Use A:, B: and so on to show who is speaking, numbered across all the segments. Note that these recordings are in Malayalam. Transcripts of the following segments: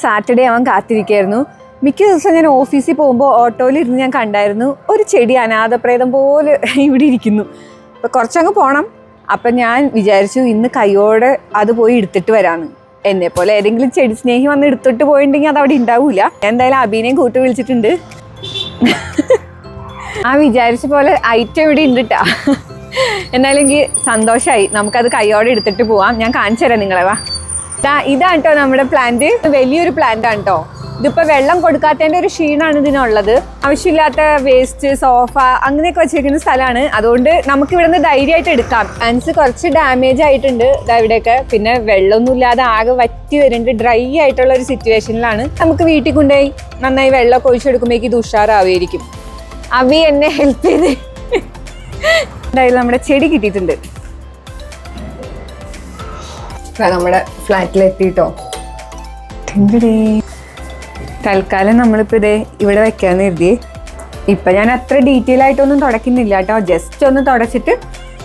A: സാറ്റർഡേ അവൻ കാത്തിരിക്കുകയായിരുന്നു. മിക്ക ദിവസം ഞാൻ ഓഫീസിൽ പോകുമ്പോൾ ഓട്ടോയിലിരുന്ന് ഞാൻ കണ്ടായിരുന്നു ഒരു ചെടി അനാഥപ്രേതം പോലെ ഇവിടെ ഇരിക്കുന്നു. അപ്പോൾ കുറച്ചങ്ങ് പോകണം. അപ്പം ഞാൻ വിചാരിച്ചു ഇന്ന് കൈയോടെ അത് പോയി എടുത്തിട്ട് വരാമെന്ന്. എന്നെപ്പോലെ ഏതെങ്കിലും ചെടി സ്നേഹി വന്ന് എടുത്തിട്ട് പോയിട്ടുണ്ടെങ്കിൽ അത് അവിടെ ഉണ്ടാവില്ല. ഞാൻ എന്തായാലും അബീനെയും കൂട്ടി വിളിച്ചിട്ടുണ്ട്. ആ വിചാരിച്ച പോലെ ഐറ്റം ഇവിടെ ഉണ്ട് കേട്ടോ. എന്നാലും എനിക്ക് സന്തോഷമായി. നമുക്കത് കൈയോടെ എടുത്തിട്ട് പോവാം. ഞാൻ കാണിച്ചു തരാം നിങ്ങളെ. വാ, ഇതാണ് കേട്ടോ നമ്മുടെ പ്ലാന്റ്. വലിയൊരു പ്ലാന്റ് ആണ് കേട്ടോ. ഇതിപ്പോൾ വെള്ളം കൊടുക്കാത്തതിൻ്റെ ഒരു ക്ഷീണമാണ് ഇതിനുള്ളത്. ആവശ്യമില്ലാത്ത വേസ്റ്റ്, സോഫ അങ്ങനെയൊക്കെ വെച്ചിരിക്കുന്ന സ്ഥലമാണ്. അതുകൊണ്ട് നമുക്ക് ഇവിടെ നിന്ന് ധൈര്യമായിട്ട് എടുക്കാം. പ്ലാന്റ്സ് കുറച്ച് ഡാമേജ് ആയിട്ടുണ്ട് ഇവിടെയൊക്കെ. പിന്നെ വെള്ളമൊന്നും ഇല്ലാതെ ആകെ വറ്റി വരുന്നുണ്ട്. ഡ്രൈ ആയിട്ടുള്ള ഒരു സിറ്റുവേഷനിലാണ്. നമുക്ക് വീട്ടിൽ കൊണ്ടുപോയി നന്നായി വെള്ളമൊക്കെ ഒഴിച്ചെടുക്കുമ്പോഴേക്ക് ഇത് ഉഷാറാവുമായിരിക്കും. അവി എന്നെ ഹെൽപ്പ് ചെയ്ത് എന്തായാലും നമ്മുടെ ചെടി കിട്ടിയിട്ടുണ്ട്. നമ്മുടെ ഫ്ലാറ്റിലെത്തിട്ടോ. തൽക്കാലം നമ്മളിപ്പോൾ ഇതേ ഇവിടെ വെക്കാമെന്ന് കരുതി. ഇപ്പം ഞാൻ അത്ര ഡീറ്റെയിൽ ആയിട്ടൊന്നും തുടയ്ക്കുന്നില്ല കേട്ടോ. ജസ്റ്റ് ഒന്ന് തുടച്ചിട്ട്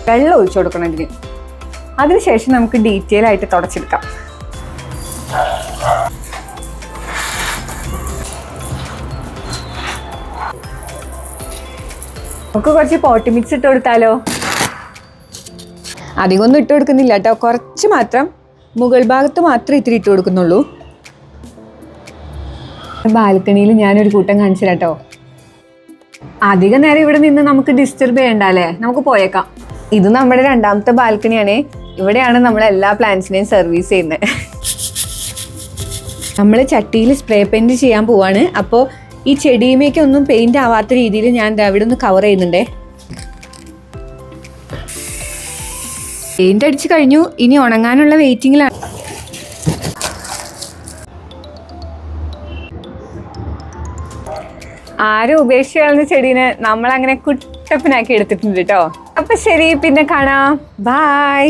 A: വെള്ളം ഒഴിച്ചു കൊടുക്കണം ഇതിന്. അതിനുശേഷം നമുക്ക് ഡീറ്റെയിൽ ആയിട്ട് തുടച്ചെടുക്കാം. നമുക്ക് കുറച്ച് പോട്ടി മിക്സ് ഇട്ട് കൊടുത്താലോ? അധികമൊന്നും ഇട്ട് കൊടുക്കുന്നില്ല കേട്ടോ. കുറച്ച് മാത്രം, മുകൾ ഭാഗത്ത് മാത്രമേ ഇത്തിരി ഇട്ട് കൊടുക്കുന്നുള്ളൂ. ബാൽക്കണിയിൽ ഞാനൊരു കൂട്ടം കാണിച്ചു കേട്ടോ. അധികം നേരം ഇവിടെ നിന്ന് നമുക്ക് ഡിസ്റ്റർബ് ചെയ്യണ്ടല്ലേ, നമുക്ക് പോയേക്കാം. ഇത് നമ്മുടെ രണ്ടാമത്തെ ബാൽക്കണിയാണ്. ഇവിടെയാണ് നമ്മൾ എല്ലാ പ്ലാന്റ്സിനെയും സർവീസ് ചെയ്യുന്നത്. നമ്മൾ ചട്ടിയിൽ സ്പ്രേ പെയിന്റ് ചെയ്യാൻ പോവാണ്. അപ്പോൾ ഈ ചെടിയുമേക്കൊന്നും പെയിന്റ് ആവാത്ത രീതിയിൽ ഞാൻ ഇവിടെ ഒന്ന് കവർ ചെയ്യുന്നുണ്ടേ. പെയിന്റ് അടിച്ച് കഴിഞ്ഞു. ഇനി ഉണങ്ങാനുള്ള വെയിറ്റിങ്ങിലാണ്. ആരും ഉപേക്ഷിച്ച് ചെടീനെ നമ്മളങ്ങനെ കുട്ടപ്പനാക്കി എടുത്തിട്ടുണ്ട് കേട്ടോ. അപ്പൊ ശരി, പിന്നെ കാണാം. ബൈ.